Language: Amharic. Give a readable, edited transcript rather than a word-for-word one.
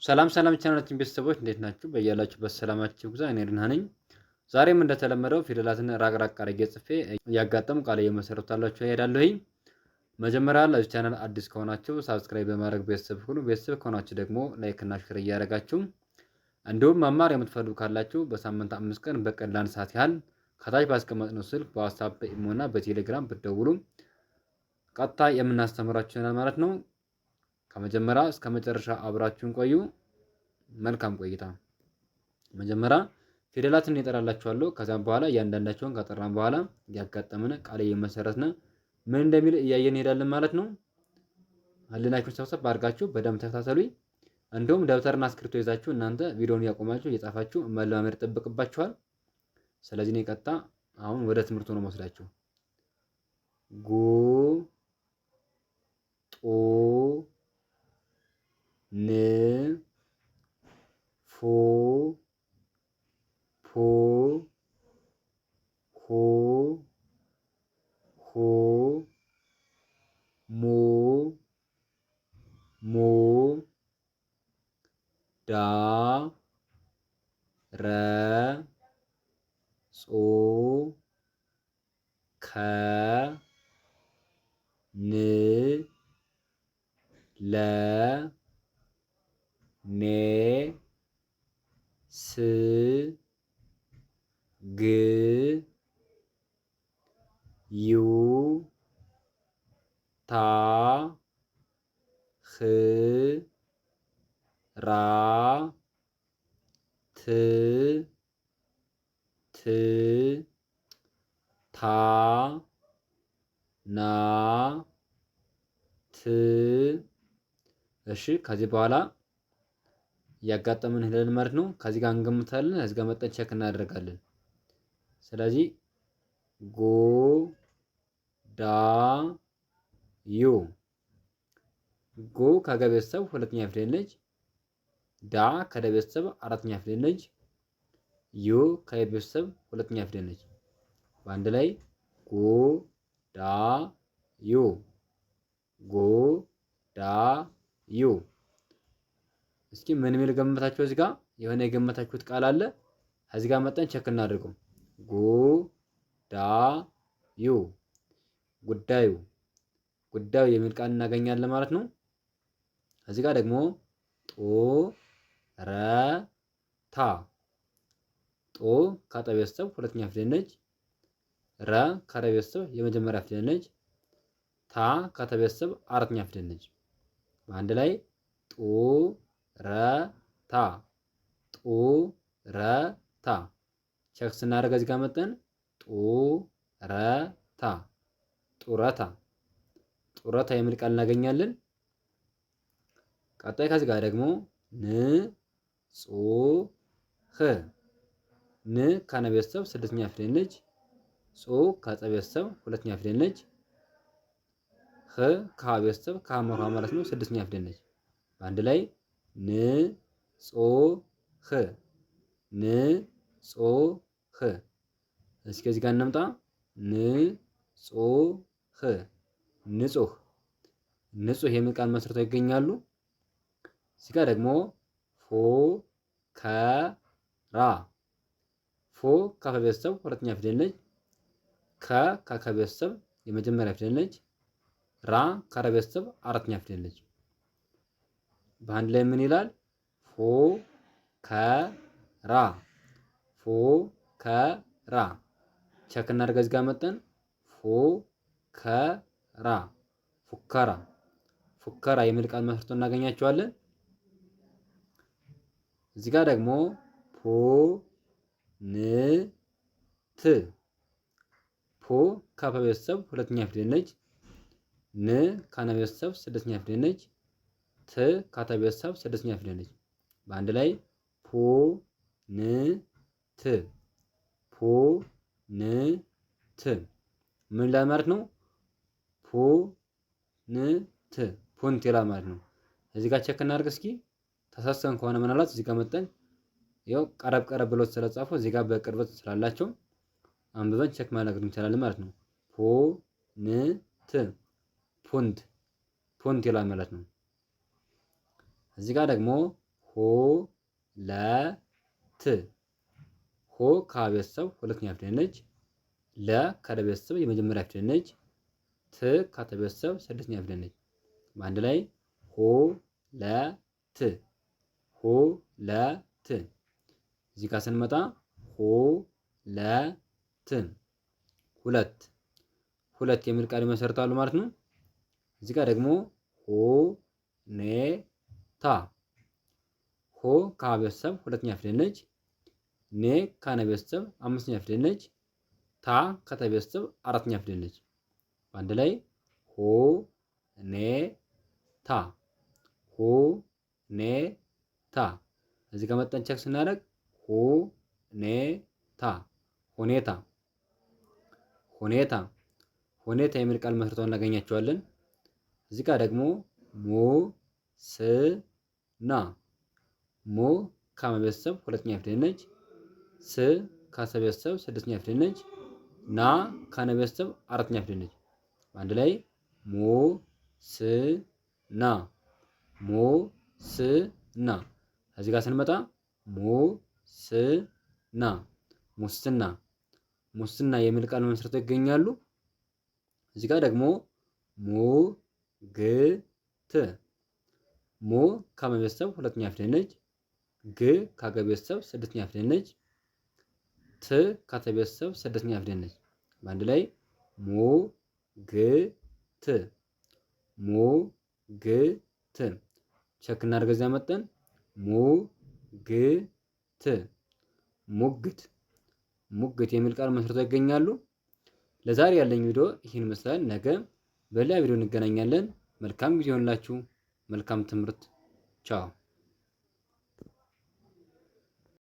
ሰላም ቻናላችን ቤተሰቦች እንዴት ናችሁ? በያላችሁበት ሰላማችሁ ይብዛ። እኔ ደህና ነኝ። ዛሬም እንደተለመደው ፊደላትን ራቅ አድርጌ ጽፌ እያጋጠሙ ቃል እየመሰረታላችሁ እሄዳለሁኝ። መጀመሪያ ለዚህ ቻናል አዲስ ከሆናችሁ ሳብስክራይብ በማድረግ ቤተሰብ ሁኑ። ቤተሰብ ከሆናችሁ ደግሞ ላይክ እና ሼር እያደረጋችሁ እንዲሁም መማር የምትፈልጉ ካላችሁ በሳምንት 5 ቀን በቀን ለአንድ ሰዓት ያህል ከታች ባስቀመጥነው ስልክ በዋትስአፕ በኢሞና በቴሌግራም ብትደውሉ ቀጥታ የምናስተምራችሁ ይሆናል ማለት ነው። ከመጀመሪያ እስከ መጨረሻ አብራችሁን ቆዩ። መልካም ቆይታ። መጀመሪያ ፊደላትን እንጠራላችኋለሁ። ከዛም በኋላ እያንዳንዳቸውን ከጠራን በኋላ ያጋጠመን ቃል እየመሰረትን ምን እንደሚል እያየን እንሄዳለን ማለት ነው። ህሊናችሁን ሰብሰብ አድርጋችሁ በደንብ ተከታተሉኝ። እንዲሁም ደብተርና እስክሪብቶ ይዛችሁ እናንተ ቪዲዮውን እያቆማችሁ እየጻፋችሁ መለማመድ ይጠበቅባችኋል። ስለዚህ እኔ ቀጥታ አሁን ወደ ትምህርቱ ነው መወስዳችሁ። ጉ ጡ ን ፉ ፑ ሁ ሁ ሙ ሙ ዳ ረ ጹ ከ ን ለ ኔ ስ ግ ዩ ታ ህ ራ ት ት ታ ና ት። እሺ ከዚህ በኋላ እያጋጠምን ሄደን ማለት ነው። ከዚህ ጋር እንገምታለን፣ እዚህ ጋር መጠን ቼክ እናደርጋለን። ስለዚህ ጎ ዳ ዩ ጎ ከገ ቤተሰብ ሁለተኛ ፊደል ነች። ዳ ከደ ቤተሰብ አራተኛ ፊደል ነች። ዩ ከየ ቤተሰብ ሁለተኛ ፊደል ነች። በአንድ ላይ ጎ ዳ ዩ ጎ ዳ ዩ። እስኪ ምን የሚል ገመታችሁ? እዚህ ጋር የሆነ የገመታችሁት ቃል አለ። እዚህ ጋር መጠን ቼክ እናድርገው። ጉ ዳ ዩ ጉዳዩ ጉዳዩ የሚል ቃል እናገኛለን ማለት ነው። እዚህ ጋር ደግሞ ጦ ረ ታ ጦ ከጠ ቤተሰብ ሁለተኛ ፊደል ነች። ረ ከረ ቤተሰብ የመጀመሪያ ፊደል ነች። ታ ከተ ቤተሰብ አራተኛ ፊደል ነች። በአንድ ላይ ጡ ረ ታ ጡ ረ ታ። ቼክ ስናደርግ እዚህ ጋር መጠን ጡ ረ ታ ጡረታ ጡረታ የሚል ቃል እናገኛለን። ቀጣይ ከዚህ ጋር ደግሞ ን ጹ ህ ን ከነ ቤተሰብ ስድስተኛ ፊደል ነች። ጹ ከጸ ቤተሰብ ሁለተኛ ፊደል ነች። ህ ከሀ ቤተሰብ ከሀመርሃ ማለት ነው ስድስተኛ ፊደል ነች። በአንድ ላይ ን ጾ ህ ን ጾ ህ። እስኪ እዚህ ጋር እንምጣ። ን ጾ ህ ንጹህ ንጹህ የሚል ቃል መስርተው ይገኛሉ። እዚህ ጋር ደግሞ ፎ ከ ራ ፎ ከፈ ቤተሰብ ሁለተኛ ፊደል ነች። ከ ከከ ቤተሰብ የመጀመሪያ ፊደል ነች። ራ ከረ ቤተሰብ አራተኛ ፊደል ነች። በአንድ ላይ ምን ይላል? ፎ ከ ራ ፎ ከ ራ። ቼክ እናድርግ። እዚህ ጋር መጠን ፎ ከ ራ ፉከራ ፉከራ የሚል ቃል መስርቶ እናገኛቸዋለን። እዚህ ጋር ደግሞ ፖ ን ት ፖ ከፈ ቤተሰብ ሁለተኛ ፊደል ነች። ን ከነ ቤተሰብ ስድስተኛ ፊደል ነች። ት ከተ ቤተሰብ ስድስተኛ ፊደል ነች። በአንድ ላይ ፖ ን ት ፖ ን ት። ምን ይላል ማለት ነው? ፖ ን ት ፖንት ይላል ማለት ነው። እዚህ ጋር ቼክ እናድርግ እስኪ። ተሳስተን ከሆነ ምናልባት እዚህ ጋር መጠን ያው ቀረብ ብሎ ስለጻፉ እዚህ ጋር በቅርበት ስላላቸው አንብበን ቼክ ማድረግ እንችላለን ማለት ነው። ፖ ን ት ፖንት ፖንት ይላል ማለት ነው። እዚህ ጋር ደግሞ ሆ ሁለት ሆ ከሀ ቤተሰብ ሁለተኛ ፊደል ነች። ለ ከለ ቤተሰብ የመጀመሪያ ፊደል ነች። ት ከተ ቤተሰብ ስድስተኛ ፊደል ነች። በአንድ ላይ ሁለት ሁለት። እዚህ ጋር ስንመጣ ሁለት ሁለት ሁለት የሚል ቃል ይመሰርታሉ ማለት ነው። እዚህ ጋር ደግሞ ሁኔታ ሆ ከሀ ቤተሰብ ሁለተኛ ፊደል ነች። ኔ ከነ ቤተሰብ አምስተኛ ፊደል ነች። ታ ከተ ቤተሰብ አራተኛ ፊደል ነች። በአንድ ላይ ሁኔታ ሁኔታ። እዚህ ጋር መጠን ቸክ ስናደርግ ሁኔታ ሁኔታ ሁኔታ ሁኔታ የሚል ቃል መስርተው እናገኛቸዋለን። እዚህ ጋር ደግሞ ሙስና ሙ ከመ ቤተሰብ ሁለተኛ ፊደል ነች። ስ ከሰ ቤተሰብ ስድስተኛ ፊደል ነች። ና ከነ ቤተሰብ አራተኛ ፊደል ነች። በአንድ ላይ ሙስና ሙስና። እዚህ ጋር ስንመጣ ሙስና ሙስና ሙስና የሚል ቃል መስርተው ይገኛሉ። እዚህ ጋር ደግሞ ሙግት ሙ ከመ ቤተሰብ ሁለተኛ ፊደል ነች። ግ ከገ ቤተሰብ ስድስተኛ ፊደል ነች። ት ከተ ቤተሰብ ስድስተኛ ፊደል ነች። በአንድ ላይ ሙግት ሙግት። ቸክ እናድርግ። እዚያ መጠን ሙግት ሙግት ሙግት የሚል ቃል መስርተው ይገኛሉ። ለዛሬ ያለኝ ቪዲዮ ይህን ይመስላል። ነገ በሌላ ቪዲዮ እንገናኛለን። መልካም ጊዜ ይሆንላችሁ። መልካም ትምህርት። ቻው